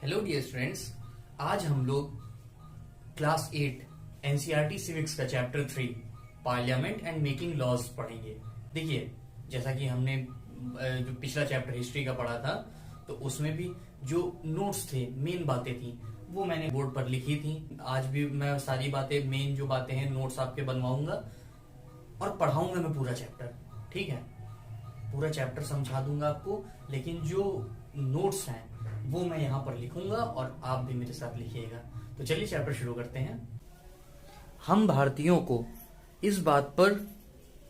Hello dear students, आज हम लोग क्लास 8 एनसीईआरटी सिविक्स का chapter 3 parliament and making laws पढ़ेंगे। देखिए, जैसा कि हमने जो पिछला चैप्टर हिस्ट्री का पढ़ा था, तो उसमें भी जो नोट्स थे, मेन बातें थी, वो मैंने बोर्ड पर लिखी थी। आज भी मैं सारी बातें, मेन जो बातें हैं, नोट्स आपके बनवाऊंगा और पढ़ाऊंगा मैं पूरा चैप्टर। ठीक है, पूरा चैप्टर समझा दूंगा आपको, लेकिन जो नोट्स हैं वो मैं यहाँ पर लिखूंगा और आप भी मेरे साथ लिखिएगा। तो चलिए चैप्टर शुरू करते हैं। हम भारतीयों को इस बात पर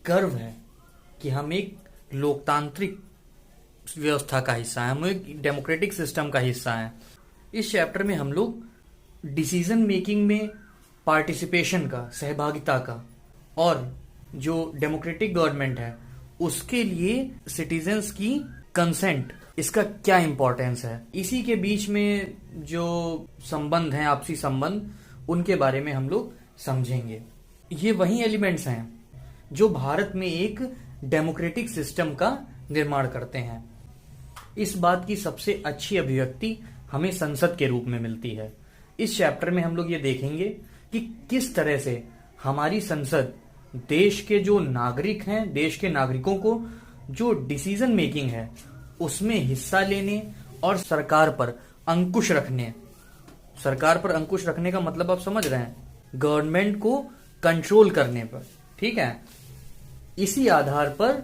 गर्व है कि हम एक लोकतांत्रिक व्यवस्था का हिस्सा है, हम एक डेमोक्रेटिक सिस्टम का हिस्सा है। इस चैप्टर में हम लोग डिसीजन मेकिंग में पार्टिसिपेशन का, सहभागिता का, और जो डेमोक्रेटिक गवर्नमेंट है उसके लिए सिटीजन्स की कंसेंट, इसका क्या इंपॉर्टेंस है, इसी के बीच में जो संबंध हैं, आपसी संबंध, उनके बारे में हम लोग समझेंगे। ये वही एलिमेंट्स हैं जो भारत में एक डेमोक्रेटिक सिस्टम का निर्माण करते हैं। इस बात की सबसे अच्छी अभिव्यक्ति हमें संसद के रूप में मिलती है। इस चैप्टर में हम लोग ये देखेंगे कि किस तरह से हमारी संसद देश के जो नागरिक हैं, देश के नागरिकों को जो डिसीजन मेकिंग है उसमें हिस्सा लेने और सरकार पर अंकुश रखने, सरकार पर अंकुश रखने का मतलब आप समझ रहे हैं, गवर्नमेंट को कंट्रोल करने पर। ठीक है, इसी आधार पर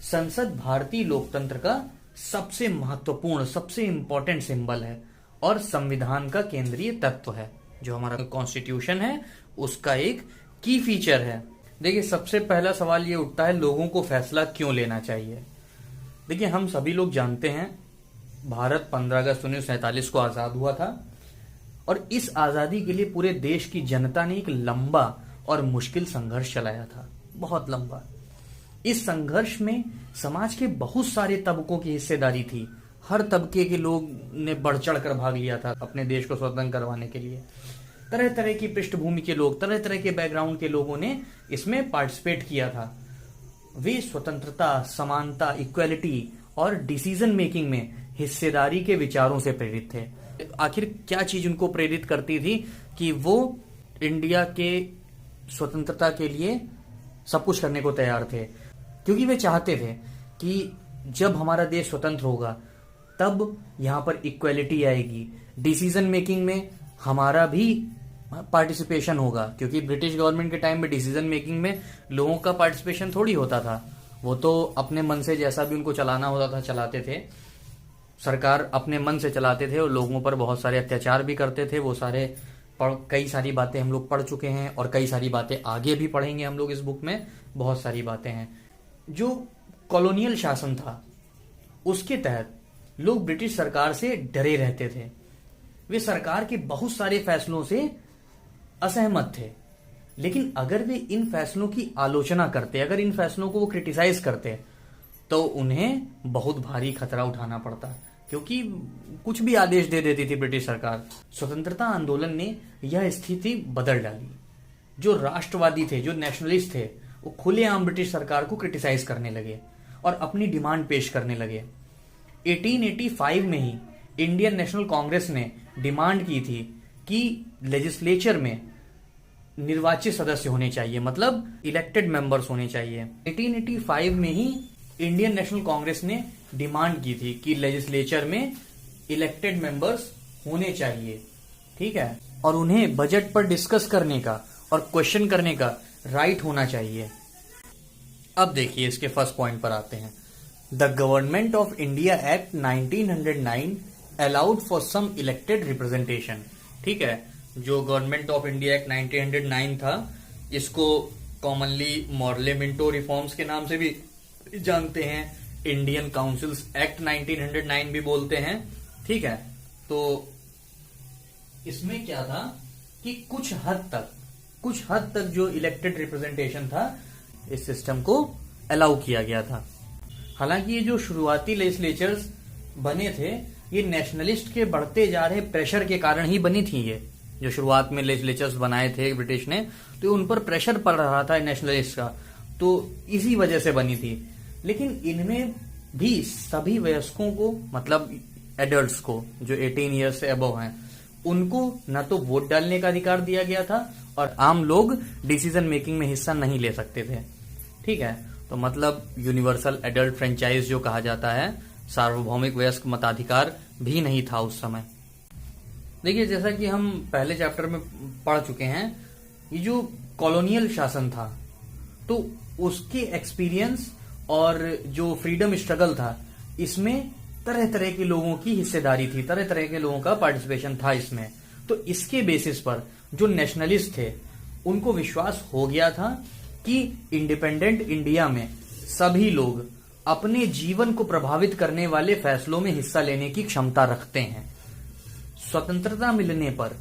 संसद भारतीय लोकतंत्र का सबसे महत्वपूर्ण, सबसे इंपॉर्टेंट सिंबल है और संविधान का केंद्रीय तत्व है। जो हमारा कॉन्स्टिट्यूशन है उसका एक की फीचर है। देखिए, सबसे पहला सवाल ये उठता है, लोगों को फैसला क्यों लेना चाहिए। देखिए, हम सभी लोग जानते हैं भारत 15 अगस्त 1947 को आजाद हुआ था और इस आजादी के लिए पूरे देश की जनता ने एक लंबा और मुश्किल संघर्ष चलाया था, बहुत लंबा। इस संघर्ष में समाज के बहुत सारे तबकों की हिस्सेदारी थी। हर तबके के लोग ने बढ़ चढ़ कर भाग लिया था अपने देश को स्वतंत्र करवाने के लिए। तरह तरह की पृष्ठभूमि के लोग, तरह तरह के बैकग्राउंड के लोगों ने इसमें पार्टिसिपेट किया था। वे स्वतंत्रता, समानता, इक्वालिटी और डिसीजन मेकिंग में हिस्सेदारी के विचारों से प्रेरित थे। आखिर क्या चीज उनको प्रेरित करती थी कि वो इंडिया के स्वतंत्रता के लिए सब कुछ करने को तैयार थे, क्योंकि वे चाहते थे कि जब हमारा देश स्वतंत्र होगा तब यहाँ पर इक्वालिटी आएगी, डिसीजन मेकिंग में हमारा भी पार्टिसिपेशन होगा। क्योंकि ब्रिटिश गवर्नमेंट के टाइम में डिसीजन मेकिंग में लोगों का पार्टिसिपेशन थोड़ी होता था, वो तो अपने मन से जैसा भी उनको चलाना होता था चलाते थे। सरकार अपने मन से चलाते थे और लोगों पर बहुत सारे अत्याचार भी करते थे। वो सारे कई सारी बातें हम लोग पढ़ चुके हैं और कई सारी बातें आगे भी पढ़ेंगे हम लोग। इस बुक में बहुत सारी बातें हैं। जो कॉलोनियल शासन था उसके तहत लोग ब्रिटिश सरकार से डरे रहते थे। वे सरकार के बहुत सारे फैसलों से असहमत थे, लेकिन अगर वे इन फैसलों की आलोचना करते, अगर इन फैसलों को वो क्रिटिसाइज करते, तो उन्हें बहुत भारी खतरा उठाना पड़ता, क्योंकि कुछ भी आदेश दे देती थी ब्रिटिश सरकार। स्वतंत्रता आंदोलन ने यह स्थिति बदल डाली। जो राष्ट्रवादी थे, जो नेशनलिस्ट थे, वो खुलेआम ब्रिटिश सरकार को क्रिटिसाइज करने लगे और अपनी डिमांड पेश करने लगे। 1885 में ही इंडियन नेशनल कांग्रेस ने डिमांड की थी कि लेजिस्लेचर में निर्वाचित सदस्य होने चाहिए, मतलब इलेक्टेड मेंबर्स होने चाहिए। 1885 में ही इंडियन नेशनल कांग्रेस ने डिमांड की थी कि लेजिस्लेचर में इलेक्टेड मेंबर्स होने चाहिए। ठीक है, और उन्हें बजट पर डिस्कस करने का और क्वेश्चन करने का राइट होना चाहिए। अब देखिए, इसके फर्स्ट पॉइंट पर आते हैं। The Government of India act 1909 allowed for some elected representation. ठीक है, जो गवर्नमेंट ऑफ इंडिया एक्ट 1909 था, इसको कॉमनली मॉर्ले मिंटो रिफॉर्म्स के नाम से भी जानते हैं, इंडियन काउंसिल्स एक्ट 1909 भी बोलते हैं। ठीक है, तो इसमें क्या था कि कुछ हद तक जो इलेक्टेड रिप्रेजेंटेशन था, इस सिस्टम को अलाउ किया गया था। हालांकि ये जो शुरुआती लेजिस्लेचर्स बने थे, ये नेशनलिस्ट के बढ़ते जा रहे प्रेशर के कारण ही बनी थी। ये जो शुरुआत में लेजिस्लेचर्स बनाए थे ब्रिटिश ने, तो उन पर प्रेशर पड़ रहा था नेशनलिस्ट का, तो इसी वजह से बनी थी। लेकिन इनमें भी सभी वयस्कों को, मतलब एडल्ट्स को, जो 18 ईयर्स से अबव हैं, उनको न तो वोट डालने का अधिकार दिया गया था और आम लोग डिसीजन मेकिंग में हिस्सा नहीं ले सकते थे। ठीक है, तो मतलब यूनिवर्सल एडल्ट फ्रेंचाइज जो कहा जाता है, सार्वभौमिक वयस्क मताधिकार भी नहीं था उस समय। देखिए, जैसा कि हम पहले चैप्टर में पढ़ चुके हैं, ये जो कॉलोनियल शासन था तो उसके एक्सपीरियंस और जो फ्रीडम स्ट्रगल था, इसमें तरह तरह के लोगों की हिस्सेदारी थी, तरह तरह के लोगों का पार्टिसिपेशन था इसमें। तो इसके बेसिस पर जो नेशनलिस्ट थे उनको विश्वास हो गया था कि इंडिपेंडेंट इंडिया में सभी लोग अपने जीवन को प्रभावित करने वाले फैसलों में हिस्सा लेने की क्षमता रखते हैं। स्वतंत्रता मिलने पर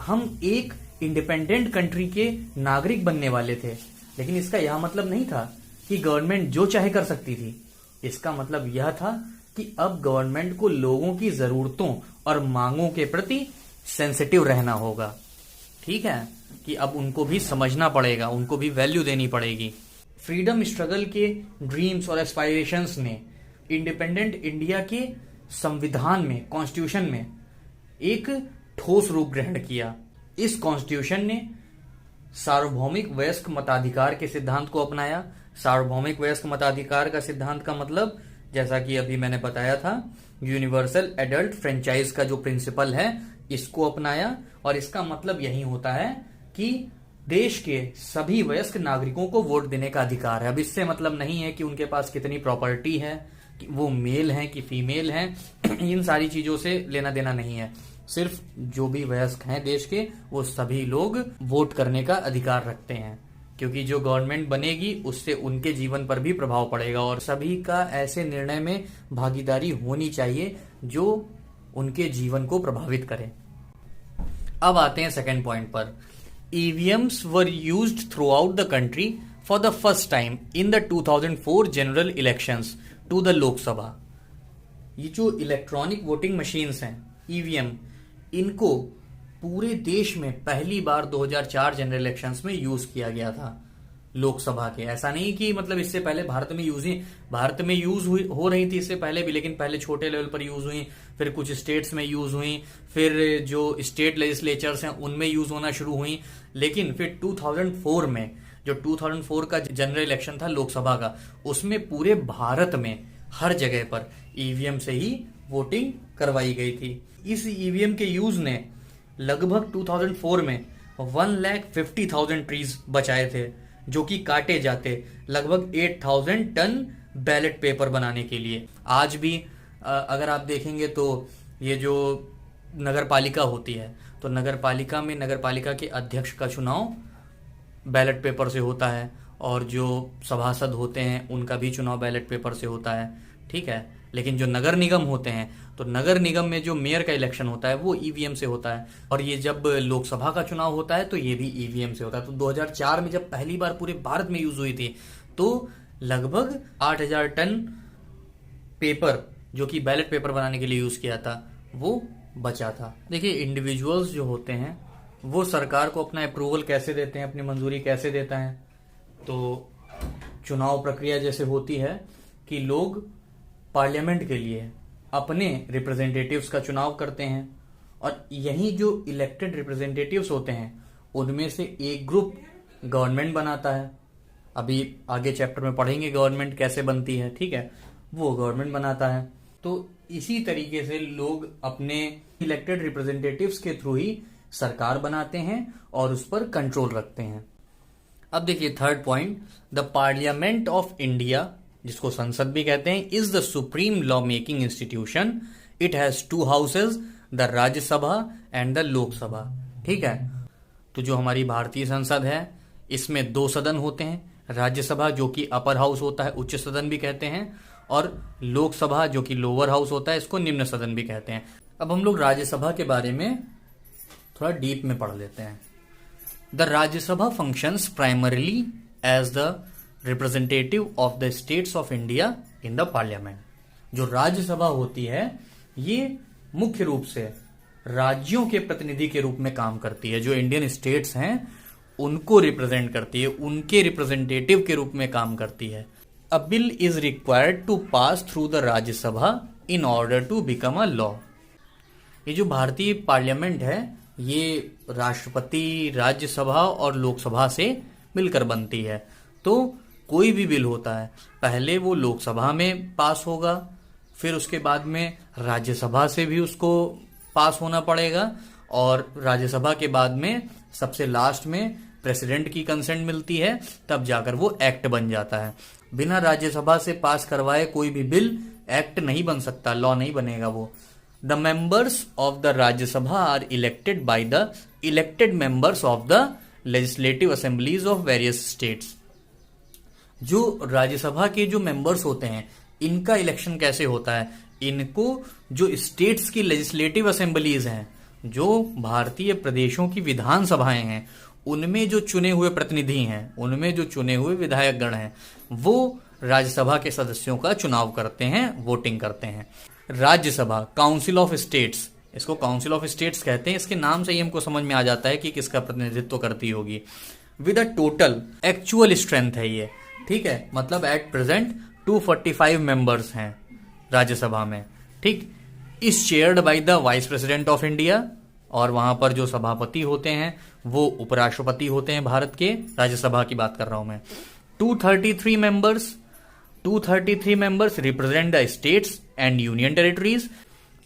हम एक इंडिपेंडेंट कंट्री के नागरिक बनने वाले थे, लेकिन इसका यह मतलब नहीं था कि गवर्नमेंट जो चाहे कर सकती थी। इसका मतलब यह था कि अब गवर्नमेंट को लोगों की जरूरतों और मांगों के प्रति सेंसिटिव रहना होगा। ठीक है, कि अब उनको भी समझना पड़ेगा, उनको भी वैल्यू देनी पड़ेगी। फ्रीडम स्ट्रगल के ड्रीम्स और एस्पायरेशंस ने इंडिपेंडेंट इंडिया के संविधान में, कॉन्स्टिट्यूशन में एक ठोस रूप ग्रहण किया। इस कॉन्स्टिट्यूशन ने सार्वभौमिक वयस्क मताधिकार के सिद्धांत को अपनाया। सार्वभौमिक वयस्क मताधिकार का सिद्धांत का मतलब, जैसा कि अभी मैंने बताया था, यूनिवर्सल एडल्ट फ्रेंचाइज का जो प्रिंसिपल है, इसको अपनाया। और इसका मतलब यही होता है कि देश के सभी वयस्क नागरिकों को वोट देने का अधिकार है। अब इससे मतलब नहीं है कि उनके पास कितनी प्रॉपर्टी है, कि वो मेल हैं कि फीमेल हैं, इन सारी चीजों से लेना देना नहीं है। सिर्फ जो भी वयस्क हैं देश के, वो सभी लोग वोट करने का अधिकार रखते हैं, क्योंकि जो गवर्नमेंट बनेगी उससे उनके जीवन पर भी प्रभाव पड़ेगा और सभी का ऐसे निर्णय में भागीदारी होनी चाहिए जो उनके जीवन को प्रभावित करे। अब आते हैं सेकेंड पॉइंट पर। EVMs were used throughout the country for the first time in the 2004 general elections to the Lok Sabha. ये जो इलेक्ट्रॉनिक वोटिंग मशीन्स हैं, ईवीएम, इनको पूरे देश में पहली बार 2004 जनरल इलेक्शंस में यूज किया गया था लोकसभा के। ऐसा नहीं कि मतलब इससे पहले भारत में यूज हो रही थी इससे पहले भी, लेकिन पहले छोटे लेवल पर यूज हुई, फिर कुछ स्टेट्स में यूज हुई, फिर जो स्टेट लेजिस्लेचर्स हैं उनमें यूज होना शुरू हुई। लेकिन फिर 2004 में, जो 2004 का जनरल इलेक्शन था लोकसभा का, उसमें पूरे भारत में हर जगह पर ईवीएम से ही वोटिंग करवाई गई थी। इस ईवीएम के यूज ने लगभग 2004 में 1,50,000 ट्रीज बचाए थे, जो कि काटे जाते लगभग 8,000 टन बैलेट पेपर बनाने के लिए। आज भी अगर आप देखेंगे तो ये जो नगर पालिका होती है, तो नगर पालिका में नगर पालिका के अध्यक्ष का चुनाव बैलेट पेपर से होता है, और जो सभासद होते हैं उनका भी चुनाव बैलेट पेपर से होता है। ठीक है, लेकिन जो नगर निगम होते हैं, तो नगर निगम में जो मेयर का इलेक्शन होता है वो ईवीएम से होता है, और ये जब लोकसभा का चुनाव होता है तो ये भी ईवीएम से होता है। तो 2004 में जब पहली बार पूरे भारत में यूज हुई थी, तो लगभग 8,000 टन पेपर, जो कि बैलेट पेपर बनाने के लिए यूज किया था, वो बचा था। देखिए, इंडिविजुअल्स जो होते हैं वो सरकार को अपना अप्रूवल कैसे देते हैं, अपनी मंजूरी कैसे देता है। तो चुनाव प्रक्रिया जैसे होती है कि लोग पार्लियामेंट के लिए अपने रिप्रेजेंटेटिव्स का चुनाव करते हैं, और यही जो इलेक्टेड रिप्रेजेंटेटिव्स होते हैं उनमें से एक ग्रुप गवर्नमेंट बनाता है। अभी आगे चैप्टर में पढ़ेंगे गवर्नमेंट कैसे बनती है। ठीक है, वो गवर्नमेंट बनाता है। तो इसी तरीके से लोग अपने इलेक्टेड रिप्रेजेंटेटिव्स के थ्रू ही सरकार बनाते हैं और उस पर कंट्रोल रखते हैं। अब देखिए third point, the parliament of India, जिसको संसद भी कहते हैं, is the supreme law making institution. It has 2 houses, the Rajya Sabha and the Lok Sabha. ठीक है, तो जो हमारी भारतीय संसद है इसमें 2 सदन होते हैं, राज्यसभा जो कि अपर हाउस होता है, उच्च सदन भी कहते हैं, और लोकसभा जो कि लोअर हाउस होता है, इसको निम्न सदन भी कहते हैं। अब हम लोग राज्यसभा के बारे में थोड़ा डीप में पढ़ लेते हैं। The Rajya Sabha functions primarily as the representative of the states of India in the parliament. जो राज्यसभा होती है ये मुख्य रूप से राज्यों के प्रतिनिधि के रूप में काम करती है। जो इंडियन स्टेट्स हैं उनको रिप्रेजेंट करती है, उनके रिप्रेजेंटेटिव के रूप में काम करती है। A bill is required to pass through the Rajya Sabha in order to become a law. ये जो भारतीय पार्लियामेंट है ये राष्ट्रपति, राज्यसभा और लोकसभा से मिलकर बनती है। तो कोई भी बिल होता है पहले वो लोकसभा में पास होगा, फिर उसके बाद में राज्यसभा से भी उसको पास होना पड़ेगा, और राज्यसभा के बाद में सबसे लास्ट में प्रेसिडेंट की कंसेंट मिलती है, तब जाकर वो एक्ट बन जाता है। बिना राज्यसभा से पास करवाए कोई भी बिल एक्ट नहीं बन सकता, लॉ नहीं बनेगा वो। The members of the Rajya Sabha are elected by the elected members of the legislative assemblies of various states. जो राज्यसभा के जो मेंबर्स होते हैं इनका इलेक्शन कैसे होता है? इनको जो स्टेट्स की लेजिस्लेटिव असेंबलीज हैं, जो भारतीय प्रदेशों की विधानसभाएं हैं, उनमें जो चुने हुए प्रतिनिधि हैं, उनमें जो चुने हुए विधायक गण हैं, वो राज्यसभा के सदस्यों का चुनाव करते हैं, वोटिंग करते हैं। राज्यसभा, काउंसिल ऑफ स्टेट्स, इसको काउंसिल ऑफ स्टेट्स कहते हैं। इसके नाम से ही हमको समझ में आ जाता है कि किसका प्रतिनिधित्व करती होगी। With a total actual strength है ये, ठीक है, मतलब एट प्रेजेंट 245 मेंबर्स हैं राज्यसभा में, ठीक। Is chaired by the vice president of India, और वहां पर जो सभापति होते हैं वो उपराष्ट्रपति होते हैं भारत के। राज्यसभा की बात कर रहा हूं मैं। 233 members represent the states and union territories.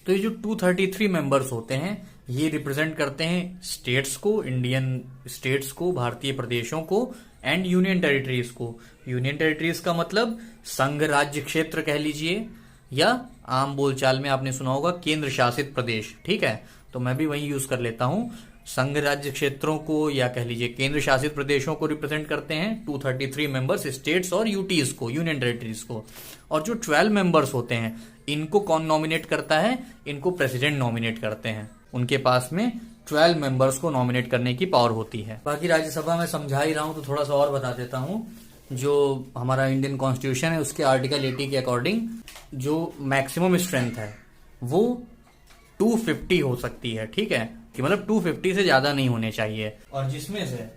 तो ये जो 233 मेंबर्स होते हैं ये रिप्रेजेंट करते हैं स्टेट्स को, इंडियन स्टेट्स को, भारतीय प्रदेशों को, एंड यूनियन टेरिटरीज को। यूनियन टेरिटरीज का मतलब संघ राज्य क्षेत्र कह लीजिए, या आम बोलचाल में आपने सुना होगा केंद्र शासित प्रदेश, ठीक है, तो मैं भी वही यूज कर लेता हूं। संघ राज्य क्षेत्रों को या कह लीजिए केंद्र शासित प्रदेशों को रिप्रेजेंट करते हैं 233 मेंबर्स, स्टेट्स और यूटीज को, यूनियन टेरिटरीज को। और जो 12 मेंबर्स होते हैं इनको कौन नॉमिनेट करता है? इनको प्रेसिडेंट नॉमिनेट करते हैं। उनके पास में 12 मेंबर्स को नॉमिनेट करने की पावर होती है। बाकी राज्यसभा में समझा ही रहा हूं तो थोड़ा सा और बता देता हूं। जो हमारा इंडियन कॉन्स्टिट्यूशन है उसके आर्टिकल 80 के अकॉर्डिंग जो मैक्सिमम स्ट्रेंथ है वो 250 हो सकती है, ठीक है, कि मतलब 250 से ज्यादा नहीं होने चाहिए। और जिसमें से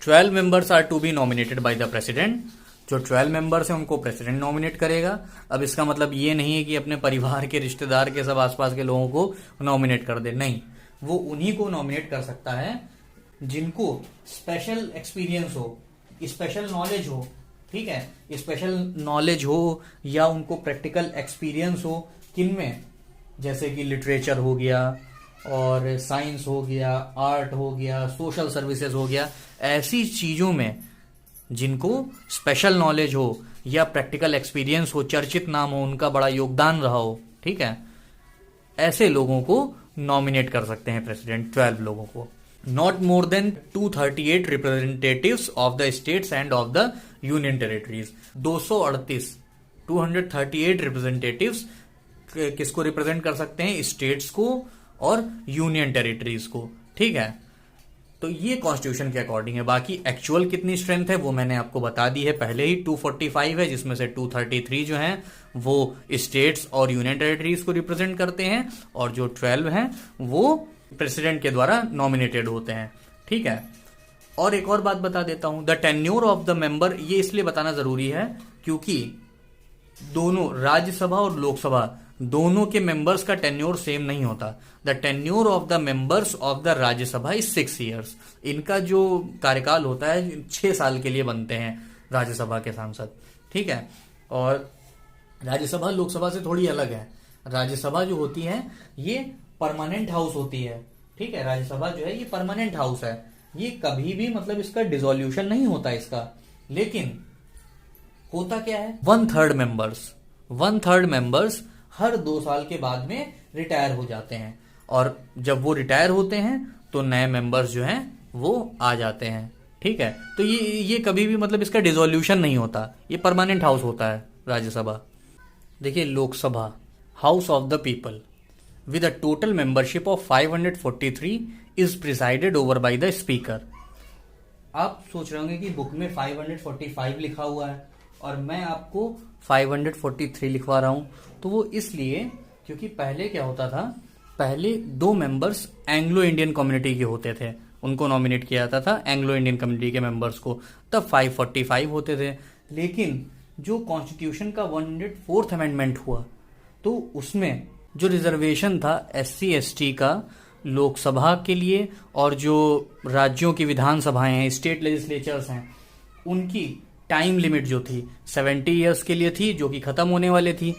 12 members are to be nominated by the president. जो 12 मेंबर्स हैं उनको प्रेसिडेंट नॉमिनेट करेगा। अब इसका मतलब ये नहीं है कि अपने परिवार के, रिश्तेदार के, सब आसपास के लोगों को नॉमिनेट कर दे, नहीं, वो उन्हीं को नॉमिनेट कर सकता है जिनको स्पेशल एक्सपीरियंस हो, स्पेशल नॉलेज हो, ठीक है, स्पेशल नॉलेज हो या उनको प्रैक्टिकल एक्सपीरियंस हो। किनमें? जैसे कि लिटरेचर हो गया, और साइंस हो गया, आर्ट हो गया, सोशल सर्विसेज हो गया, ऐसी चीजों में जिनको स्पेशल नॉलेज हो या प्रैक्टिकल एक्सपीरियंस हो, चर्चित नाम हो, उनका बड़ा योगदान रहा हो, ठीक है, ऐसे लोगों को नॉमिनेट कर सकते हैं प्रेसिडेंट, 12 लोगों को। Not more than 238 representatives of the states end of the union territories. 238 representatives किसको रिप्रेजेंट कर सकते हैं? स्टेट्स को और यूनियन टेरिटरीज को, ठीक है। तो ये कॉन्स्टिट्यूशन के अकॉर्डिंग है। बाकी एक्चुअल कितनी स्ट्रेंथ है वो मैंने आपको बता दी है पहले ही, 245 है, जिसमें से 233 जो हैं वो स्टेट्स और यूनियन टेरिटरीज को रिप्रेजेंट करते हैं, और जो 12 हैं वो प्रेसिडेंट के द्वारा नॉमिनेटेड होते हैं, ठीक है। और एक और बात बता देता हूं, the tenure of the member, ये इसलिए बताना जरूरी है क्योंकि दोनों राज्यसभा और लोकसभा दोनों के मेंबर्स का टेन्योर सेम नहीं होता। The tenure of the members of the Rajya Sabha is 6 years. इनका जो कार्यकाल होता है 6 साल के लिए बनते हैं राज्यसभा के सांसद, ठीक है। और राज्यसभा लोकसभा से थोड़ी अलग है। राज्यसभा जो होती है ये परमानेंट हाउस होती है, ठीक है। राज्यसभा जो है ये परमानेंट हाउस है, ये कभी भी मतलब इसका डिसोल्यूशन नहीं होता इसका। लेकिन होता क्या है, 1/3 मेंबर्स हर 2 साल के बाद में रिटायर हो जाते हैं, और जब वो रिटायर होते हैं तो नए मेंबर्स जो हैं वो आ जाते हैं, ठीक है। तो ये कभी भी मतलब इसका डिसोल्यूशन नहीं होता, ये परमानेंट हाउस होता है राज्यसभा। देखिए Lok Sabha, house of the people, with a total membership of 543 is presided over by the speaker। आप सोच रहे होंगे कि बुक में 545 लिखा हुआ है और मैं आपको 543 लिखवा रहा हूं, तो वो इसलिए क्योंकि पहले क्या होता था, पहले 2 मेंबर्स एंग्लो इंडियन कम्युनिटी के होते थे, उनको नॉमिनेट किया जाता था एंग्लो इंडियन कम्युनिटी के मेंबर्स को, तब 545 होते थे। लेकिन जो कॉन्स्टिट्यूशन का 104th अमेंडमेंट हुआ तो उसमें जो रिजर्वेशन था SC ST का लोकसभा के लिए और जो राज्यों की विधानसभाएं हैं, स्टेट लेजिस्लेचर्स हैं, उनकी टाइम लिमिट जो थी 70 ईयर्स के लिए थी, जो कि खत्म होने वाले थी,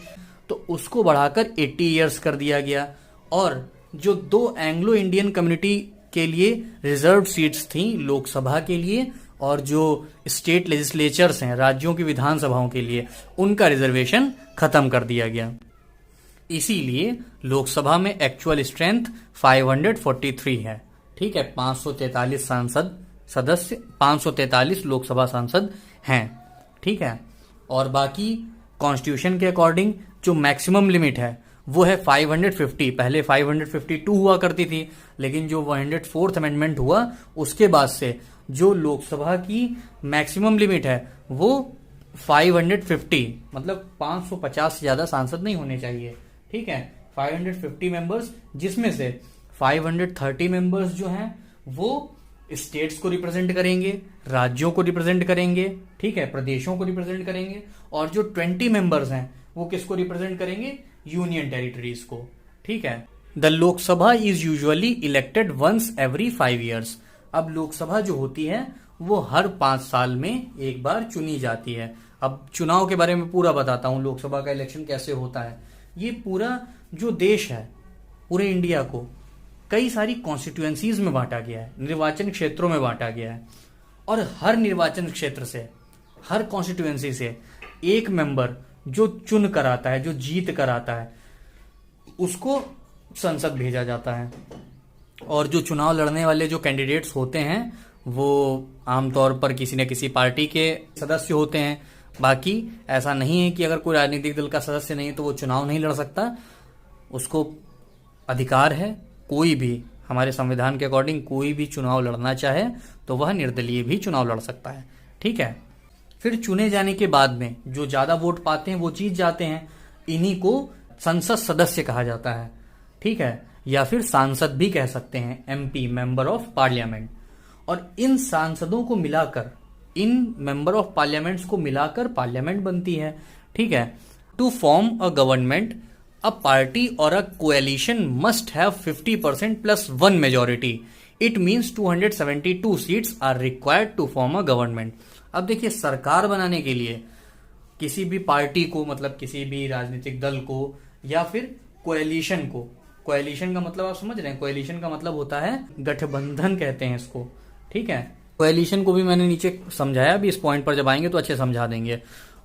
तो उसको बढ़ाकर 80 ईयर्स कर दिया गया। और जो 2 एंग्लो इंडियन कम्युनिटी के लिए रिजर्व सीट्स थी लोकसभा के लिए और जो स्टेट लेजिस्लेचर्स हैं, राज्यों की विधानसभाओं के लिए, उनका रिजर्वेशन खत्म कर दिया गया। इसीलिए लोकसभा में एक्चुअल स्ट्रेंथ 543 है। ठीक है, 543 सदस्य 543 लोकसभा सांसद हैं। ठीक है, और बाकी कॉन्स्टिट्यूशन के अकॉर्डिंग जो मैक्सिमम लिमिट है वो है 550। पहले 552 हुआ करती थी, लेकिन जो 104th अमेंडमेंट हुआ उसके बाद से जो लोकसभा की मैक्सिमम लिमिट है वो 550, मतलब 550 से ज्यादा सांसद नहीं होने चाहिए। ठीक है, 550 मेंबर्स, जिसमें से 530 मेंबर्स जो हैं वो स्टेट्स को रिप्रेजेंट करेंगे, राज्यों को रिप्रेजेंट करेंगे, ठीक है, प्रदेशों को रिप्रेजेंट करेंगे, और जो 20 मेंबर्स हैं वो किसको रिप्रेजेंट करेंगे? यूनियन टेरिटरीज को। ठीक है, the Lok Sabha is usually elected once every 5 years. अब लोकसभा जो होती है वो हर 5 साल में एक बार चुनी जाती है। अब चुनाव के बारे में पूरा बताता हूं, लोकसभा का इलेक्शन कैसे होता है। ये पूरा जो देश है, पूरे इंडिया को कई सारी कॉन्स्टिट्यूएंसीज में बांटा गया है, निर्वाचन क्षेत्रों में बांटा गया है, और हर निर्वाचन क्षेत्र से, हर कॉन्स्टिट्यूएंसी से एक मेंबर जो चुन कर आता है, जो जीत कर आता है, उसको संसद भेजा जाता है। और जो चुनाव लड़ने वाले जो कैंडिडेट्स होते हैं वो आमतौर पर किसी न किसी पार्टी के सदस्य होते हैं। बाकी ऐसा नहीं है कि अगर कोई राजनीतिक दल का सदस्य नहीं है तो वो चुनाव नहीं लड़ सकता। उसको अधिकार है, कोई भी हमारे संविधान के अकॉर्डिंग कोई भी चुनाव लड़ना चाहे तो वह निर्दलीय भी चुनाव लड़ सकता है। ठीक है, फिर चुने जाने के बाद में जो ज्यादा वोट पाते हैं वो जीत जाते हैं। इन्हीं को संसद सदस्य कहा जाता है। ठीक है, या फिर सांसद भी कह सकते हैं, MP, मेंबर ऑफ पार्लियामेंट। और इन सांसदों को मिलाकर, इन मेंबर ऑफ पार्लियामेंट्स को मिलाकर पार्लियामेंट बनती है। ठीक है, to form a government a party or a coalition must have 50% plus 1 majority. It means 272 seats are required to form a government. अब देखिए, सरकार बनाने के लिए किसी भी पार्टी को, मतलब किसी भी राजनीतिक दल को या फिर कोएलिशन को, कोएलिशन का मतलब आप समझ रहे हैं, कोएलिशन का मतलब होता है गठबंधन कहते हैं इसको। ठीक है, कोएलिशन को भी मैंने नीचे समझाया, अभी इस पॉइंट पर जब आएंगे तो अच्छे समझा देंगे।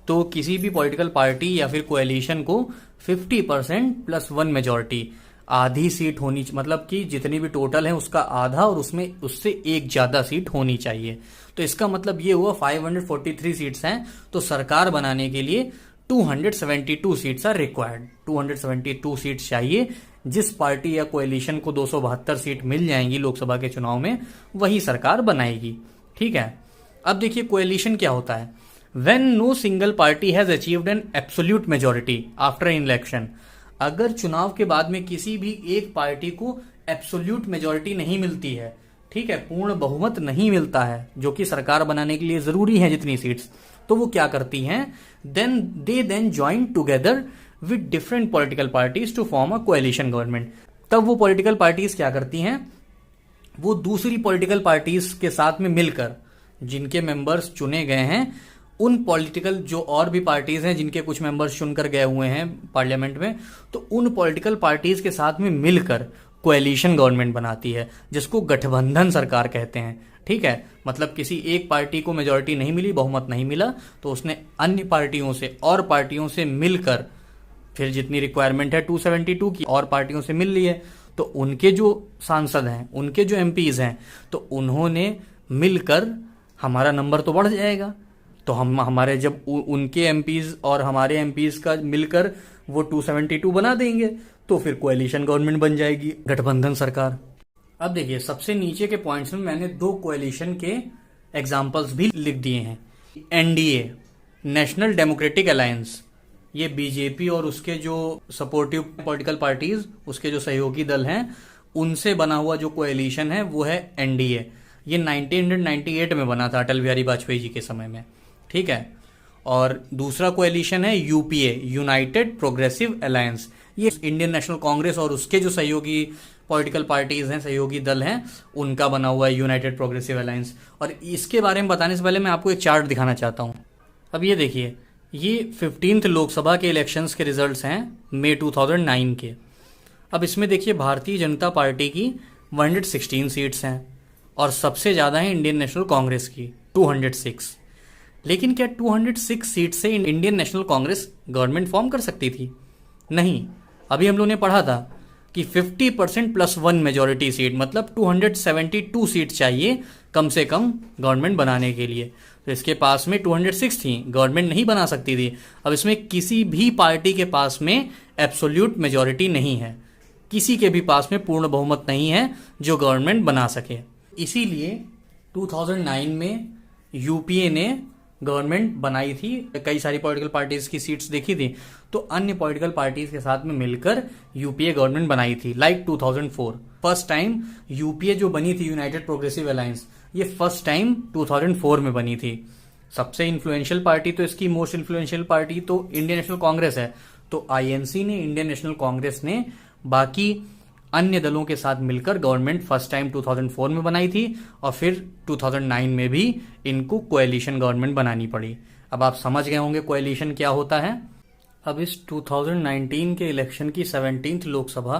तो किसी भी पॉलिटिकल पार्टी या फिर कोएलिशन को 50% प्लस 1 मेजोरिटी, आधी सीट होनी, मतलब कि जितनी भी टोटल है उसका आधा और उसमें उससे एक ज्यादा सीट होनी चाहिए। तो इसका मतलब ये हुआ 543 सीट्स हैं, तो सरकार बनाने के लिए 272 सीट्स आर रिक्वायर्ड। 272 सीट्स चाहिए। जिस पार्टी या कोएलिशन को 272 सीट मिल जाएंगी लोकसभा के चुनाव में, वही सरकार बनाएगी। ठीक है, अब देखिए कोएलिशन क्या होता है। When no single party has achieved an absolute majority after an election, अगर चुनाव के बाद में किसी भी एक पार्टी को एब्सोल्यूट मेजोरिटी नहीं मिलती है, ठीक है, पूर्ण बहुमत नहीं मिलता है, जो कि सरकार बनाने के लिए जरूरी है जितनी सीट्स, तो वो क्या करती हैं, then join together with different political parties to form a coalition government. तब वो पॉलिटिकल पार्टीज क्या करती हैं, वो दूसरी पॉलिटिकल पार्टीज के साथ में मिलकर, जिनके मेंबर्स चुने गए हैं, उन पॉलिटिकल जो और भी पार्टीज हैं जिनके कुछ मेंबर्स चुनकर गए हुए हैं पार्लियामेंट में, तो उन पॉलिटिकल पार्टीज के साथ में मिलकर कोएलिशन गवर्नमेंट बनाती है, जिसको गठबंधन सरकार कहते हैं। ठीक है, मतलब किसी एक पार्टी को मेजोरिटी नहीं मिली, बहुमत नहीं मिला, तो उसने अन्य पार्टियों से और पार्टियों से मिलकर, फिर जितनी रिक्वायरमेंट है 272 की, और पार्टियों से मिल ली है, तो उनके जो सांसद हैं, उनके जो MPs हैं, तो उन्होंने मिलकर हमारा नंबर तो बढ़ जाएगा। तो हम हमारे जब उनके MPs और हमारे MPs का मिलकर वो 272 बना देंगे, तो फिर कोएलिशन गवर्नमेंट बन जाएगी, गठबंधन सरकार। अब देखिए, सबसे नीचे के पॉइंट्स में मैंने 2 कोएलिशन के एग्जांपल्स भी लिख दिए हैं। NDA, नेशनल डेमोक्रेटिक अलायंस, ये BJP और उसके जो सपोर्टिव पॉलिटिकल पार्टीज, उसके जो सहयोगी दल हैं, उनसे बना हुआ जो कोएलिशन है वो है NDA। ये 1998 में बना था, अटल बिहारी वाजपेयी जी के समय में। ठीक है, और दूसरा कोएलिशन है UPA, यूनाइटेड प्रोग्रेसिव अलायंस। ये इंडियन नेशनल कांग्रेस और उसके जो सहयोगी पॉलिटिकल पार्टीज हैं, सहयोगी दल हैं, उनका बना हुआ है यूनाइटेड प्रोग्रेसिव अलायंस। और इसके बारे में बताने से पहले मैं आपको एक चार्ट दिखाना चाहता हूँ। अब ये देखिए, ये 15th लोकसभा के इलेक्शंस के रिजल्ट्स हैं मई 2009 के। अब इसमें देखिए भारतीय जनता पार्टी की 116 सीट्स हैं और सबसे ज़्यादा है इंडियन नेशनल कांग्रेस की 206। लेकिन क्या 206 सीट से Indian national Congress government form कर सकती थी? नहीं। अभी हम लोगों ने पढ़ा था कि 50% +1 मेजॉरिटी सीट, मतलब 272 सीट चाहिए कम से कम गवर्नमेंट बनाने के लिए। तो इसके पास में 206 थी, गवर्नमेंट नहीं बना सकती थी। अब इसमें किसी भी पार्टी के पास में एब्सोल्यूट मेजॉरिटी नहीं है, किसी के भी पास में पूर्ण बहुमत नहीं है जो गवर्नमेंट बना सके। इसीलिए 2009 में यूपीए ने गवर्नमेंट बनाई थी। कई सारी पॉलिटिकल पार्टीज की सीट्स देखी थी, तो अन्य पॉलिटिकल पार्टीज के साथ में मिलकर यूपीए गवर्नमेंट बनाई थी। लाइक 2004 फर्स्ट टाइम यूपीए जो बनी थी, यूनाइटेड प्रोग्रेसिव अलायंस, ये फर्स्ट टाइम 2004 में बनी थी। सबसे इन्फ्लुएंशियल पार्टी तो इसकी, मोस्ट इन्फ्लुएंशियल पार्टी तो इंडियन नेशनल कांग्रेस है। तो आईएनसी ने, इंडियन नेशनल कांग्रेस ने बाकी अन्य दलों के साथ मिलकर गवर्नमेंट फर्स्ट टाइम 2004 में बनाई थी और फिर 2009 में भी इनको कोएलिशन गवर्नमेंट बनानी पड़ी। अब आप समझ गए होंगे कोएलिशन क्या होता है। अब इस 2019 के इलेक्शन की 17th लोकसभा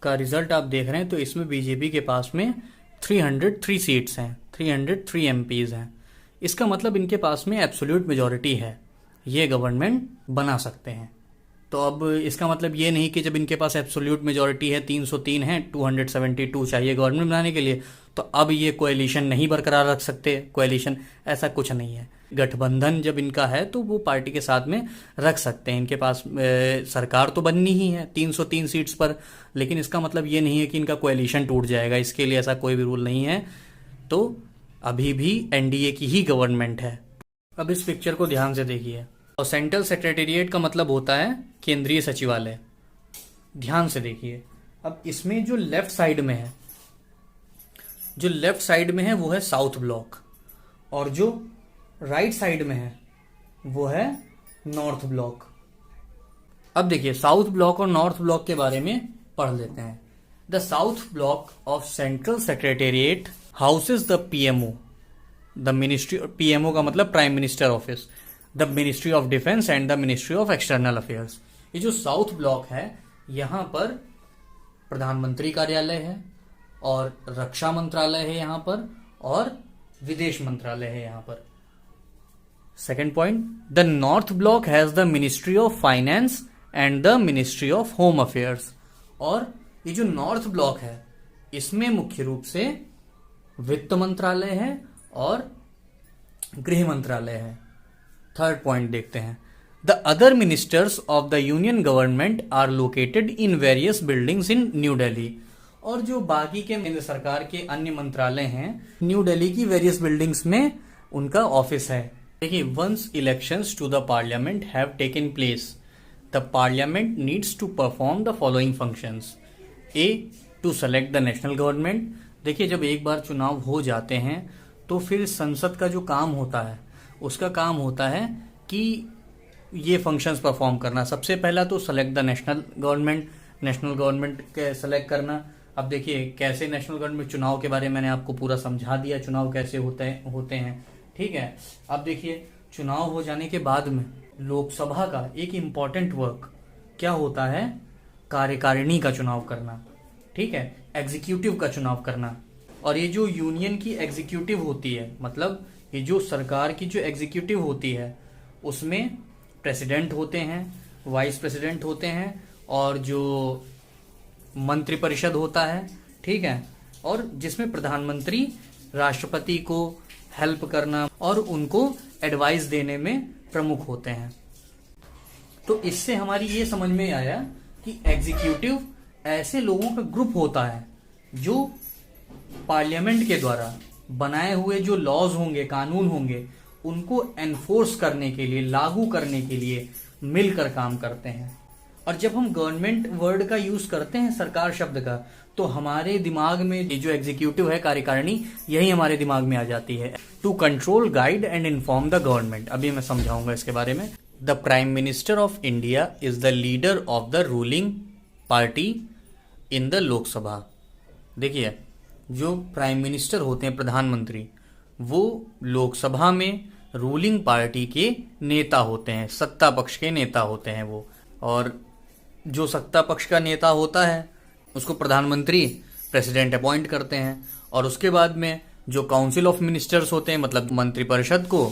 का रिजल्ट आप देख रहे हैं, तो इसमें बीजेपी के पास में 303 सीट्स हैं, 303 एमपीज हैं। इसका मतलब इनके पास में एब्सोल्यूट मेजॉरिटी है, ये गवर्नमेंट बना सकते हैं। तो अब इसका मतलब ये नहीं कि जब इनके पास एब्सोल्यूट मेजॉरिटी है, 303 है, 272 चाहिए गवर्नमेंट बनाने के लिए, तो अब ये कोएलिशन नहीं बरकरार रख सकते। कोएलिशन ऐसा कुछ नहीं है। गठबंधन जब इनका है तो वो पार्टी के साथ में रख सकते हैं। इनके पास सरकार तो बननी ही है 303 सीट्स पर, लेकिन इसका मतलब ये नहीं है कि इनका कोएलिशन टूट जाएगा। इसके लिए ऐसा कोई भी रूल नहीं है। तो अभी भी एनडीए की ही गवर्नमेंट है। अब इस पिक्चर को ध्यान से देखिए। और सेंट्रल सेक्रेटेरिएट का मतलब होता है केंद्रीय सचिवालय। ध्यान से देखिए। अब इसमें जो लेफ्ट साइड में है, जो लेफ्ट साइड में है वो है साउथ ब्लॉक, और जो राइट साइड में है वो है नॉर्थ ब्लॉक। अब देखिए साउथ ब्लॉक और नॉर्थ ब्लॉक के बारे में पढ़ लेते हैं। The south block of central secretariat houses the PMO, the ministry, PMO का मतलब prime minister office, the ministry of defence and the ministry of external affairs. ये जो साउथ ब्लॉक है, यहां पर प्रधानमंत्री कार्यालय है और रक्षा मंत्रालय है यहां पर, और विदेश मंत्रालय है यहां पर। Second point, the north block has the ministry of finance and the ministry of home affairs. और ये जो नॉर्थ ब्लॉक है, इसमें मुख्य रूप से वित्त मंत्रालय है और गृह मंत्रालय है। थर्ड पॉइंट देखते हैं, the other ministers of the union government are located in various buildings in New Delhi. और जो बाकी के केंद्र सरकार के अन्य मंत्रालय हैं, न्यू दिल्ली की वेरियस बिल्डिंग्स में उनका ऑफिस है। देखिए, once elections to the parliament have taken place, the parliament needs to perform the following functions. A, to select the national government. देखिए, जब एक बार चुनाव हो जाते हैं तो फिर संसद का जो काम होता है, उसका काम होता है कि ये फंक्शंस परफॉर्म करना। सबसे पहला तो select the national government, national government के सेलेक्ट करना। अब देखिए कैसे नेशनल गवर्नमेंट, चुनाव के बारे में मैंने आपको पूरा समझा दिया, चुनाव कैसे होते हैं, ठीक है। अब देखिए, चुनाव हो जाने के बाद में लोकसभा का एक इम्पॉर्टेंट वर्क क्या होता है, कार्यकारिणी का चुनाव करना, ठीक है, एग्जीक्यूटिव का चुनाव करना। और ये जो यूनियन की एग्जीक्यूटिव होती है, मतलब ये जो सरकार की जो एग्जीक्यूटिव होती है, उसमें प्रेसिडेंट होते हैं, वाइस प्रेसिडेंट होते हैं, और जो मंत्रिपरिषद होता है, ठीक है, और जिसमें प्रधानमंत्री राष्ट्रपति को हेल्प करना और उनको एडवाइस देने में प्रमुख होते हैं। तो इससे हमारी ये समझ में आया कि एग्जीक्यूटिव ऐसे लोगों का ग्रुप होता है जो पार्लियामेंट के द्वारा बनाए हुए जो लॉज होंगे, कानून होंगे, उनको एनफोर्स करने के लिए, लागू करने के लिए मिलकर काम करते हैं। और जब हम गवर्नमेंट वर्ड का यूज करते हैं, सरकार शब्द का, तो हमारे दिमाग में ये जो एग्जीक्यूटिव है, कार्यकारिणी, यही हमारे दिमाग में आ जाती है। To control, guide and inform the government. अभी मैं समझाऊंगा इसके बारे में। The prime minister of India is the leader of the ruling party in the Lok Sabha. देखिए, जो प्राइम मिनिस्टर होते हैं, प्रधानमंत्री, वो लोकसभा में रूलिंग पार्टी के नेता होते हैं, सत्ता पक्ष के नेता होते हैं वो। और जो सत्ता पक्ष का नेता होता है उसको प्रधानमंत्री, प्रेसिडेंट अपॉइंट करते हैं। और उसके बाद में जो काउंसिल ऑफ मिनिस्टर्स होते हैं, मतलब मंत्रिपरिषद को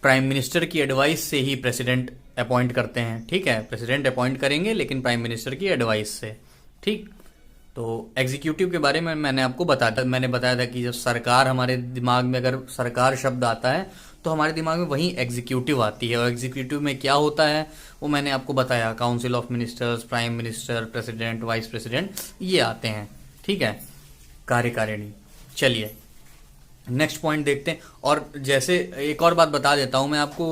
प्राइम मिनिस्टर की एडवाइस से ही प्रेसिडेंट अपॉइंट करते हैं। ठीक है, प्रेसिडेंट अपॉइंट करेंगे लेकिन प्राइम मिनिस्टर की एडवाइस से। ठीक, तो एग्जीक्यूटिव के बारे में मैंने आपको बताया था कि जब सरकार, हमारे दिमाग में अगर सरकार शब्द आता है तो हमारे दिमाग में वही एग्जीक्यूटिव आती है। और एग्जीक्यूटिव में क्या होता है वो मैंने आपको बताया, council of ministers, prime minister, president, vice president, ये आते हैं। ठीक है, कार्यकारिणी। चलिए नेक्स्ट पॉइंट देखते हैं। और जैसे एक और बात बता देता हूं मैं आपको,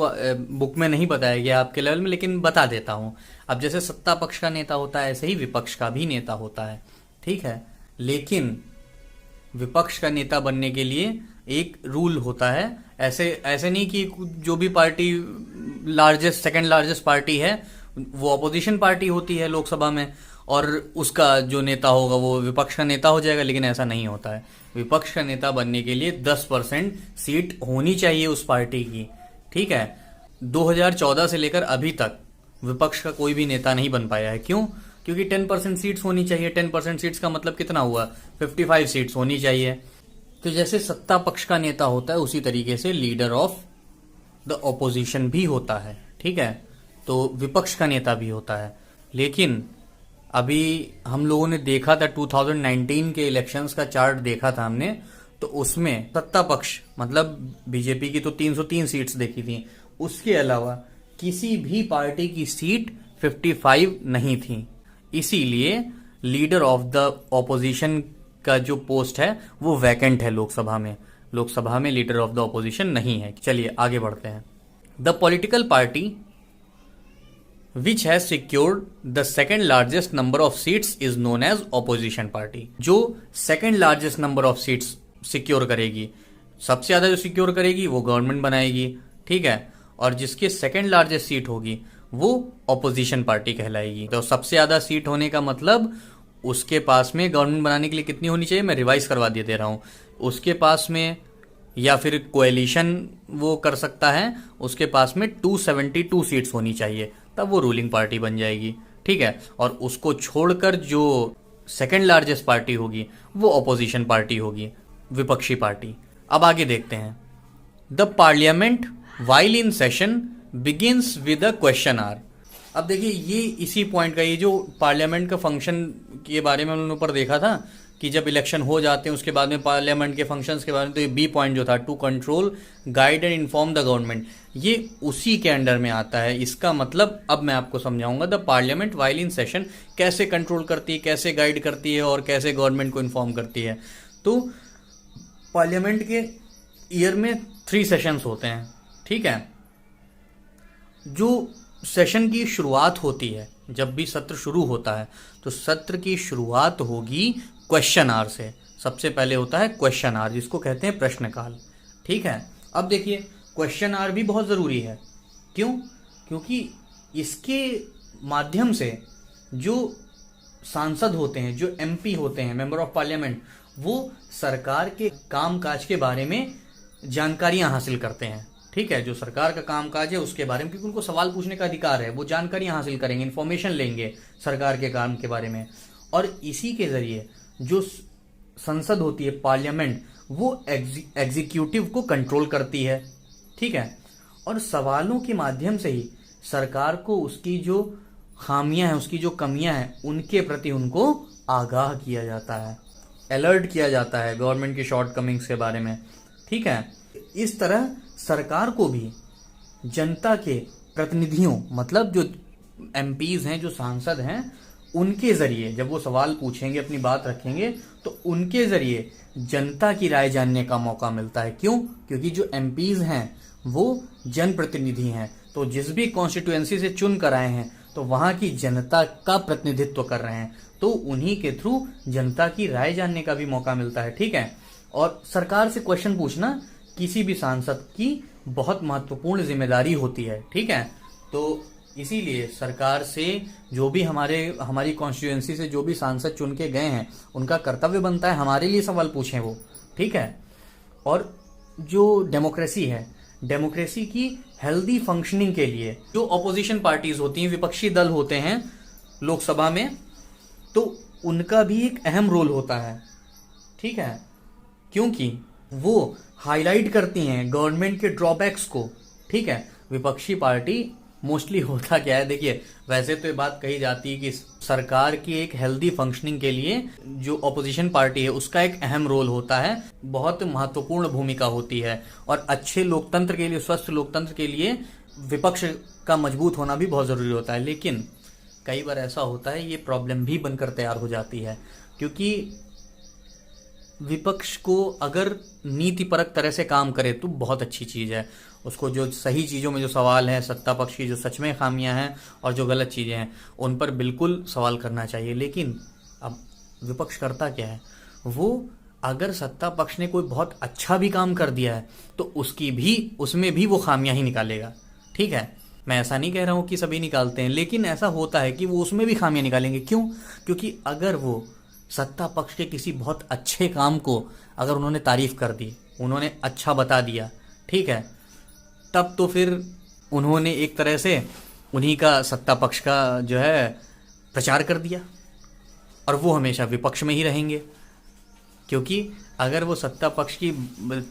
बुक में नहीं बताया गया आपके लेवल में, लेकिन बता देता हूं। अब जैसे सत्ता पक्ष का नेता होता है, ऐसे ही विपक्ष का भी नेता होता है। ठीक है, लेकिन विपक्ष का नेता बनने के लिए एक रूल होता है। ऐसे नहीं कि जो भी पार्टी सेकंड लार्जेस्ट पार्टी है वो अपोजिशन पार्टी होती है लोकसभा में, और उसका जो नेता होगा वो विपक्ष का नेता हो जाएगा, लेकिन ऐसा नहीं होता है। विपक्ष का नेता बनने के लिए 10% सीट होनी चाहिए उस पार्टी की। ठीक है, 2014 से लेकर अभी तक विपक्ष का कोई भी नेता नहीं बन पाया है। क्यों? क्योंकि 10% सीट्स होनी चाहिए। 10% सीट्स का मतलब कितना हुआ? 55 सीट्स होनी चाहिए। तो जैसे सत्ता पक्ष का नेता होता है उसी तरीके से लीडर ऑफ द ऑपोजिशन भी होता है। ठीक है, तो विपक्ष का नेता भी होता है। लेकिन अभी हम लोगों ने देखा था 2019 के इलेक्शंस का चार्ट देखा था हमने, तो उसमें सत्ता पक्ष मतलब बीजेपी की तो 303 सीट्स देखी थी, उसके अलावा किसी भी पार्टी की सीट 55 नहीं थी। इसीलिए लीडर ऑफ द ऑपोजिशन का जो पोस्ट है वो वैकेंट है लोकसभा में। लोकसभा में लीडर ऑफ द ऑपोजिशन नहीं है। चलिए आगे बढ़ते हैं। The political party which has secured the second largest number of seats is known as opposition party. जो second largest number of seats secure करेगी, सबसे ज्यादा जो सिक्योर करेगी वो गवर्नमेंट बनाएगी। ठीक है, और जिसके सेकेंड लार्जेस्ट सीट होगी वो ऑपोजिशन पार्टी कहलाएगी। तो सबसे ज्यादा सीट होने का मतलब उसके पास में गवर्नमेंट बनाने के लिए कितनी होनी चाहिए, मैं रिवाइज करवा दे रहा हूं। उसके पास में, या फिर कोएलिशन वो कर सकता है, उसके पास में 272 सीट्स होनी चाहिए, तब वो रूलिंग पार्टी बन जाएगी। ठीक है, और उसको छोड़कर जो सेकेंड लार्जेस्ट पार्टी होगी वो ऑपोजिशन पार्टी होगी, विपक्षी पार्टी। अब आगे देखते हैं। The parliament while in session begins with a question hour. अब देखिए, ये इसी पॉइंट का, ये जो पार्लियामेंट का फंक्शन के बारे में हमने ऊपर देखा था कि जब इलेक्शन हो जाते हैं उसके बाद में पार्लियामेंट के फंक्शंस के बारे में, तो ये बी पॉइंट जो था, to control, guide and inform the government, ये उसी के अंडर में आता है। इसका मतलब अब मैं आपको समझाऊंगा the parliament while in session कैसे कंट्रोल करती है, कैसे गाइड करती है और कैसे गवर्नमेंट को इन्फॉर्म करती है। तो पार्लियामेंट के ईयर में 3 सेशंस होते हैं। ठीक है, जो सेशन की शुरुआत होती है, जब भी सत्र शुरू होता है तो सत्र की शुरुआत होगी क्वेश्चन आवर से। सबसे पहले होता है क्वेश्चन आवर, जिसको कहते हैं प्रश्नकाल। ठीक है, अब देखिए क्वेश्चन आवर भी बहुत जरूरी है। क्यों? क्योंकि इसके माध्यम से जो सांसद होते हैं, जो एमपी होते हैं, मेंबर ऑफ पार्लियामेंट, वो सरकार के कामकाज के बारे में जानकारियां हासिल करते हैं। ठीक है, जो सरकार का कामकाज है उसके बारे में, क्योंकि उनको सवाल पूछने का अधिकार है, वो जानकारियां हासिल करेंगे, इन्फॉर्मेशन लेंगे सरकार के काम के बारे में। और इसी के जरिए जो संसद होती है, पार्लियामेंट, वो एग्जीक्यूटिव को कंट्रोल करती है। ठीक है, और सवालों के माध्यम से ही सरकार को उसकी जो खामियां हैं, उसकी जो कमियां हैं, उनके प्रति उनको आगाह किया जाता है, अलर्ट किया जाता है गवर्नमेंट की शॉर्टकमिंग्स के बारे में। ठीक है, इस तरह सरकार को भी जनता के प्रतिनिधियों, मतलब जो एमपीज हैं, जो सांसद हैं, उनके जरिए जब वो सवाल पूछेंगे, अपनी बात रखेंगे, तो उनके जरिए जनता की राय जानने का मौका मिलता है। क्यों? क्योंकि जो एमपीज हैं वो जनप्रतिनिधि हैं, तो जिस भी कॉन्स्टिट्यूएंसी से चुन कर आए हैं तो वहां की जनता का प्रतिनिधित्व कर रहे हैं, तो उन्हीं के थ्रू जनता की राय जानने का भी मौका मिलता है। ठीक है, और सरकार से क्वेश्चन पूछना किसी भी सांसद की बहुत महत्वपूर्ण जिम्मेदारी होती है। ठीक है, तो इसीलिए सरकार से जो भी हमारी कॉन्स्टिट्यूएंसी से जो भी सांसद चुन के गए हैं, उनका कर्तव्य बनता है हमारे लिए सवाल पूछें वो, ठीक है। और जो डेमोक्रेसी है, डेमोक्रेसी की हेल्दी फंक्शनिंग के लिए जो ऑपोजिशन पार्टीज होती हैं, विपक्षी दल होते हैं लोकसभा में, तो उनका भी एक अहम रोल होता है, ठीक है, क्योंकि वो हाईलाइट करती हैं गवर्नमेंट के ड्रॉबैक्स को, ठीक है। विपक्षी पार्टी मोस्टली होता क्या है, देखिए वैसे तो ये बात कही जाती है कि सरकार की एक हेल्दी फंक्शनिंग के लिए जो ऑपोजिशन पार्टी है उसका एक अहम रोल होता है, बहुत महत्वपूर्ण भूमिका होती है। और अच्छे लोकतंत्र के लिए, स्वस्थ लोकतंत्र के लिए विपक्ष का मजबूत होना भी बहुत जरूरी होता है। लेकिन कई बार ऐसा होता है, ये प्रॉब्लम भी बनकर तैयार हो जाती है, क्योंकि विपक्ष को अगर नीतिपरक तरह से काम करे तो बहुत अच्छी चीज है। उसको जो सही चीजों में जो सवाल है, सत्ता पक्ष की जो सच में खामियां हैं और जो गलत चीजें हैं, उन पर बिल्कुल सवाल करना चाहिए। लेकिन अब विपक्ष करता क्या है, वो अगर सत्ता पक्ष ने कोई बहुत अच्छा भी काम कर दिया है तो उसमें भी वो खामियां ही निकालेगा, ठीक है। मैं ऐसा नहीं कह रहा हूं कि सभी निकालते हैं, लेकिन ऐसा होता है कि वो उसमें भी खामियां निकालेंगे। क्यों? क्योंकि अगर वो सत्ता पक्ष के किसी बहुत अच्छे काम को अगर उन्होंने तारीफ कर दी, उन्होंने अच्छा बता दिया, ठीक है, तब तो फिर उन्होंने एक तरह से उन्हीं का, सत्ता पक्ष का जो है प्रचार कर दिया, और वो हमेशा विपक्ष में ही रहेंगे। क्योंकि अगर वो सत्ता पक्ष की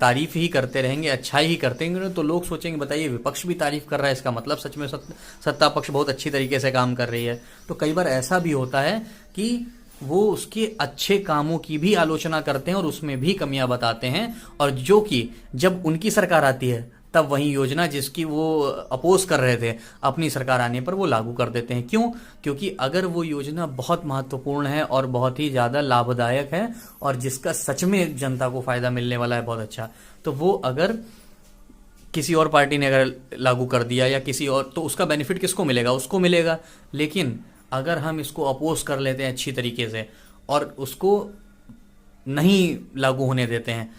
तारीफ ही करते रहेंगे, अच्छाई ही करते रहेंगे, तो लोग सोचेंगे बताइए विपक्ष भी तारीफ कर रहा है, इसका मतलब सच में सत्ता पक्ष बहुत अच्छी तरीके से काम कर रही है। तो कई बार ऐसा भी होता है कि वो उसके अच्छे कामों की भी आलोचना करते हैं और उसमें भी कमियां बताते हैं, और जो कि जब उनकी सरकार आती है तब वही योजना जिसकी वो अपोज कर रहे थे, अपनी सरकार आने पर वो लागू कर देते हैं। क्यों? क्योंकि अगर वो योजना बहुत महत्वपूर्ण है और बहुत ही ज्यादा लाभदायक है और जिसका सच में जनता को फायदा मिलने वाला है बहुत अच्छा, तो वो अगर किसी और पार्टी ने अगर लागू कर दिया या किसी और, तो उसका बेनिफिट किसको मिलेगा? उसको मिलेगा। लेकिन अगर हम इसको अपोज कर लेते हैं अच्छी तरीके से और उसको नहीं लागू होने देते हैं,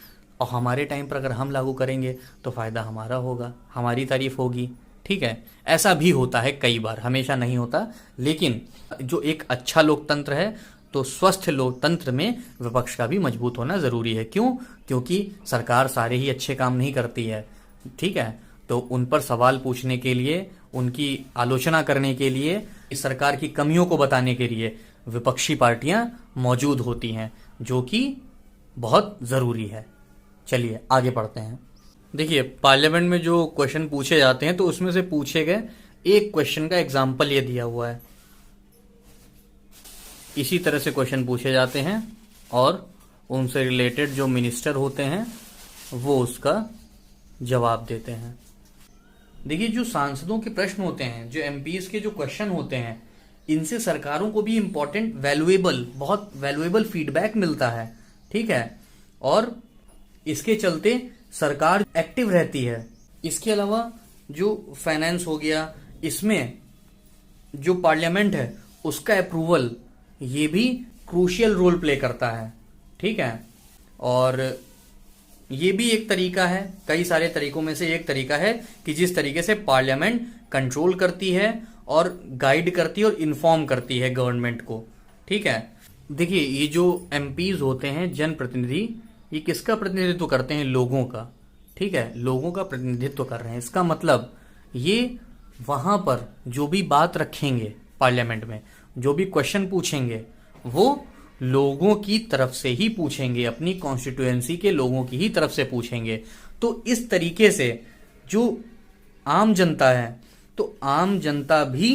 और हमारे टाइम पर अगर हम लागू करेंगे तो फायदा हमारा होगा, हमारी तारीफ होगी, ठीक है। ऐसा भी होता है कई बार, हमेशा नहीं होता। लेकिन जो एक अच्छा लोकतंत्र है, तो स्वस्थ लोकतंत्र में विपक्ष का भी मजबूत होना जरूरी है। क्यों? क्योंकि सरकार सारे ही अच्छे काम नहीं करती है, ठीक है। तो उन पर सवाल पूछने के लिए, उनकी आलोचना करने के लिए, इस सरकार की कमियों को बताने के लिए विपक्षी पार्टियां मौजूद होती हैं, जो कि बहुत जरूरी है। चलिए आगे बढ़ते हैं। देखिए, पार्लियामेंट में जो क्वेश्चन पूछे जाते हैं, तो उसमें से पूछे गए एक क्वेश्चन का एग्जाम्पल ये दिया हुआ है। इसी तरह से क्वेश्चन पूछे जाते हैं और उनसे रिलेटेड जो मिनिस्टर होते हैं वो उसका जवाब देते हैं। देखिए, जो सांसदों के प्रश्न होते हैं, जो एमपीज के जो क्वेश्चन होते हैं, इनसे सरकारों को भी इंपॉर्टेंट, बहुत वैल्यूएबल फीडबैक मिलता है, ठीक है। और इसके चलते सरकार एक्टिव रहती है। इसके अलावा जो फाइनेंस हो गया, इसमें जो पार्लियामेंट है उसका अप्रूवल, ये भी क्रूशियल रोल प्ले करता है, ठीक है। और ये भी एक तरीका है, कई सारे तरीकों में से एक तरीका है कि जिस तरीके से पार्लियामेंट कंट्रोल करती है और गाइड करती है और इन्फॉर्म करती है गवर्नमेंट को, ठीक है। देखिए, ये जो एमपीज होते हैं, जनप्रतिनिधि, ये किसका प्रतिनिधित्व करते हैं? लोगों का, ठीक है, लोगों का प्रतिनिधित्व कर रहे हैं। इसका मतलब ये वहां पर जो भी बात रखेंगे पार्लियामेंट में, जो भी क्वेश्चन पूछेंगे, वो लोगों की तरफ से ही पूछेंगे, अपनी कॉन्स्टिट्यूएंसी के लोगों की ही तरफ से पूछेंगे। तो इस तरीके से जो आम जनता है, तो आम जनता भी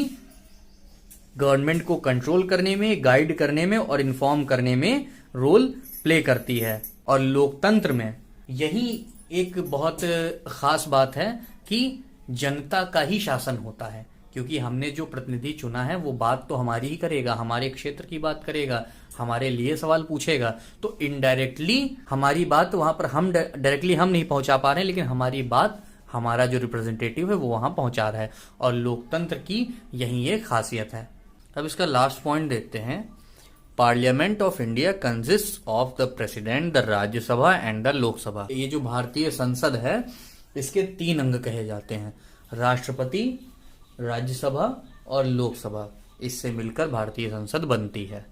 गवर्नमेंट को कंट्रोल करने में, गाइड करने में और इन्फॉर्म करने में रोल प्ले करती है। और लोकतंत्र में यही एक बहुत खास बात है कि जनता का ही शासन होता है, क्योंकि हमने जो प्रतिनिधि चुना है वो बात तो हमारी ही करेगा, हमारे क्षेत्र की बात करेगा, हमारे लिए सवाल पूछेगा। तो इनडायरेक्टली हमारी बात वहां पर, हम डायरेक्टली हम नहीं पहुंचा पा रहे हैं, लेकिन हमारी बात हमारा जो रिप्रेजेंटेटिव है वो वहां पहुंचा रहा है। और लोकतंत्र की यही एक खासियत है। अब इसका लास्ट पॉइंट देखते हैं। Parliament of India consist of the president, the Rajya Sabha and the Lok Sabha. ये जो भारतीय संसद है, इसके 3 अंग कहे जाते हैं: राष्ट्रपति, राज्यसभा और लोकसभा, इससे मिलकर भारतीय संसद बनती है।